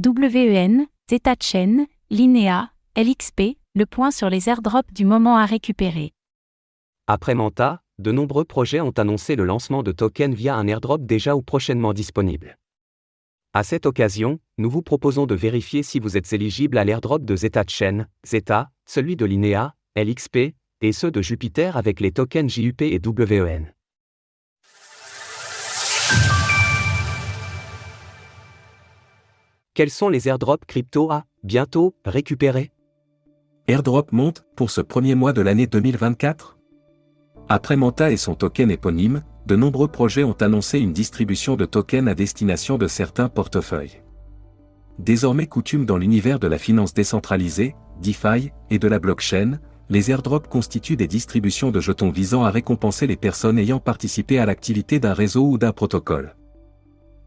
WEN, ZetaChain, Linea, LXP, le point sur les airdrops du moment à récupérer. Après Manta, de nombreux projets ont annoncé le lancement de tokens via un airdrop déjà ou prochainement disponible. À cette occasion, nous vous proposons de vérifier si vous êtes éligible à l'airdrop de ZetaChain, Zeta, celui de Linea, LXP, et ceux de Jupiter avec les tokens JUP et WEN. Quels sont les airdrops crypto à, bientôt, récupérer? Airdrop monte pour ce premier mois de l'année 2024. Après Manta et son token éponyme, de nombreux projets ont annoncé une distribution de tokens à destination de certains portefeuilles. Désormais coutume dans l'univers de la finance décentralisée, DeFi, et de la blockchain, les airdrops constituent des distributions de jetons visant à récompenser les personnes ayant participé à l'activité d'un réseau ou d'un protocole.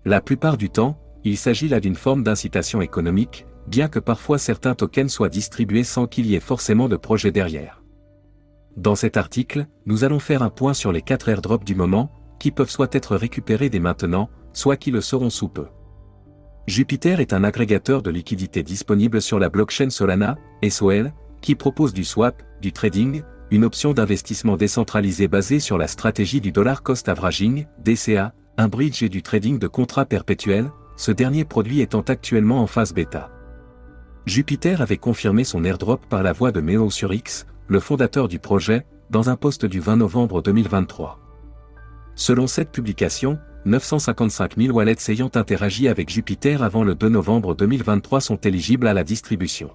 La plupart du temps, il s'agit là d'une forme d'incitation économique, bien que parfois certains tokens soient distribués sans qu'il y ait forcément de projet derrière. Dans cet article, nous allons faire un point sur les 4 airdrops du moment, qui peuvent soit être récupérés dès maintenant, soit qui le seront sous peu. Jupiter est un agrégateur de liquidités disponible sur la blockchain Solana, SOL, qui propose du swap, du trading, une option d'investissement décentralisée basée sur la stratégie du dollar cost averaging, DCA, un bridge et du trading de contrats perpétuels, ce dernier produit étant actuellement en phase bêta. Jupiter avait confirmé son airdrop par la voix de Meo sur X, le fondateur du projet, dans un post du 20 novembre 2023. Selon cette publication, 955 000 wallets ayant interagi avec Jupiter avant le 2 novembre 2023 sont éligibles à la distribution.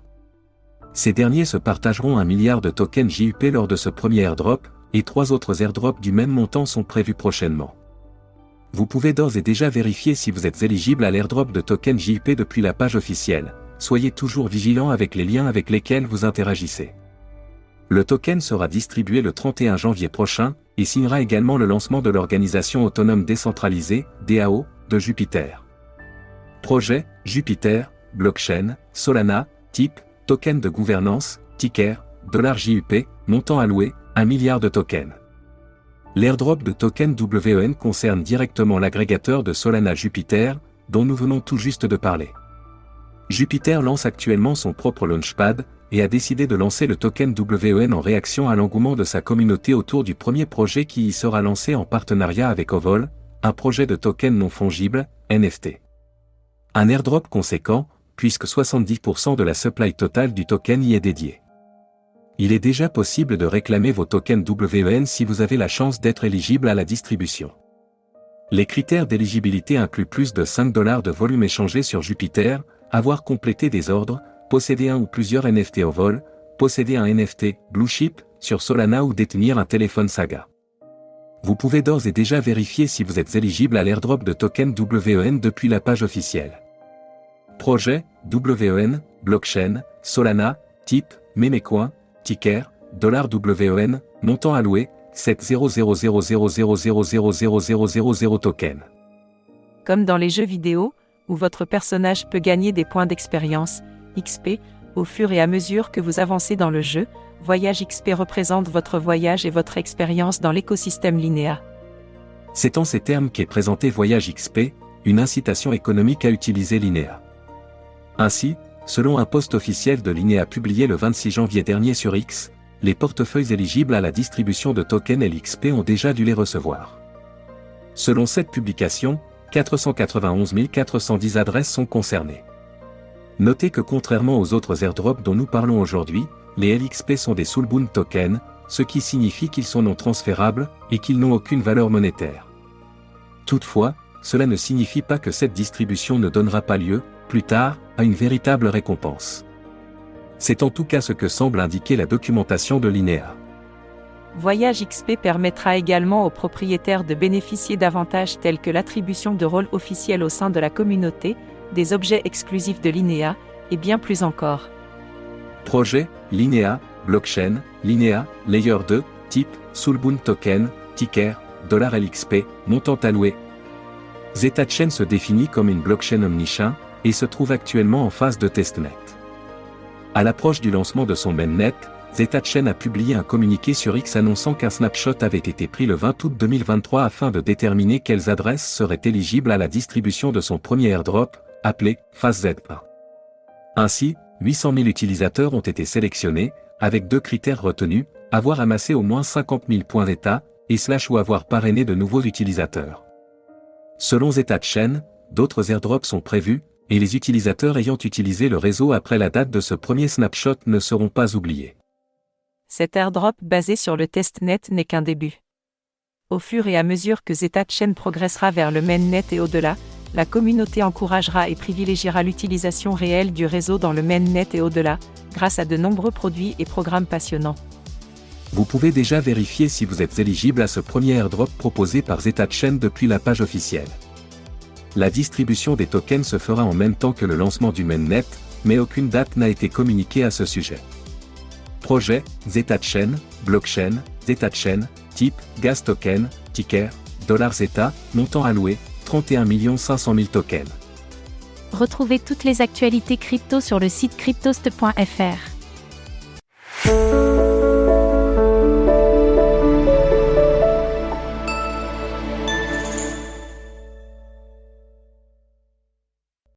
Ces derniers se partageront 1 milliard de tokens JUP lors de ce premier airdrop, et 3 autres airdrops du même montant sont prévus prochainement. Vous pouvez d'ores et déjà vérifier si vous êtes éligible à l'airdrop de tokens JUP depuis la page officielle. Soyez toujours vigilant avec les liens avec lesquels vous interagissez. Le token sera distribué le 31 janvier prochain, et signera également le lancement de l'organisation autonome décentralisée, DAO, de Jupiter. Projet, Jupiter, blockchain, Solana, type, token de gouvernance, ticker, $JUP, montant alloué, 1 milliard de tokens. L'airdrop de token WEN concerne directement l'agrégateur de Solana Jupiter, dont nous venons tout juste de parler. Jupiter lance actuellement son propre launchpad, et a décidé de lancer le token WEN en réaction à l'engouement de sa communauté autour du premier projet qui y sera lancé en partenariat avec Ovol, un projet de token non fongible, NFT. Un airdrop conséquent, puisque 70% de la supply totale du token y est dédiée. Il est déjà possible de réclamer vos tokens WEN si vous avez la chance d'être éligible à la distribution. Les critères d'éligibilité incluent plus de $5 de volume échangé sur Jupiter, avoir complété des ordres, posséder un ou plusieurs NFT au vol, posséder un NFT Bluechip sur Solana ou détenir un téléphone Saga. Vous pouvez d'ores et déjà vérifier si vous êtes éligible à l'airdrop de token WEN depuis la page officielle. Projet, WEN, blockchain, Solana, type, Memecoin, ticker, $WEN, montant alloué, 7000000000000 tokens. Comme dans les jeux vidéo, où votre personnage peut gagner des points d'expérience, XP, au fur et à mesure que vous avancez dans le jeu, Voyage XP représente votre voyage et votre expérience dans l'écosystème Linea. C'est en ces termes qu'est présenté Voyage XP, une incitation économique à utiliser Linea. Ainsi, selon un post officiel de Linea publié le 26 janvier dernier sur X, les portefeuilles éligibles à la distribution de tokens LXP ont déjà dû les recevoir. Selon cette publication, 491 410 adresses sont concernées. Notez que contrairement aux autres airdrops dont nous parlons aujourd'hui, les LXP sont des soulbound tokens, ce qui signifie qu'ils sont non transférables et qu'ils n'ont aucune valeur monétaire. Toutefois, cela ne signifie pas que cette distribution ne donnera pas lieu, plus tard, à une véritable récompense. C'est en tout cas ce que semble indiquer la documentation de Linea. Voyage XP permettra également aux propriétaires de bénéficier d'avantages tels que l'attribution de rôles officiels au sein de la communauté, des objets exclusifs de Linea, et bien plus encore. Projet, Linea, blockchain, Linea, layer 2, type, soulbound token, ticker, $LXP, montant alloué. ZetaChain se définit comme une blockchain omnichain, et se trouve actuellement en phase de testnet. À l'approche du lancement de son mainnet, ZetaChain a publié un communiqué sur X annonçant qu'un snapshot avait été pris le 20 août 2023 afin de déterminer quelles adresses seraient éligibles à la distribution de son premier airdrop, appelé Phase Z1. Ainsi, 800 000 utilisateurs ont été sélectionnés, avec 2 critères retenus, avoir amassé au moins 50 000 points d'état, et / ou avoir parrainé de nouveaux utilisateurs. Selon ZetaChain, d'autres airdrops sont prévus, et les utilisateurs ayant utilisé le réseau après la date de ce premier snapshot ne seront pas oubliés. Cet airdrop basé sur le testnet n'est qu'un début. Au fur et à mesure que ZetaChain progressera vers le mainnet et au-delà, la communauté encouragera et privilégiera l'utilisation réelle du réseau dans le mainnet et au-delà, grâce à de nombreux produits et programmes passionnants. Vous pouvez déjà vérifier si vous êtes éligible à ce premier airdrop proposé par ZetaChain depuis la page officielle. La distribution des tokens se fera en même temps que le lancement du mainnet, mais aucune date n'a été communiquée à ce sujet. Projet, ZetaChain, blockchain, ZetaChain, type, gas token, ticker, $Zeta, montant alloué, 31 500 000 tokens. Retrouvez toutes les actualités crypto sur le site cryptost.fr.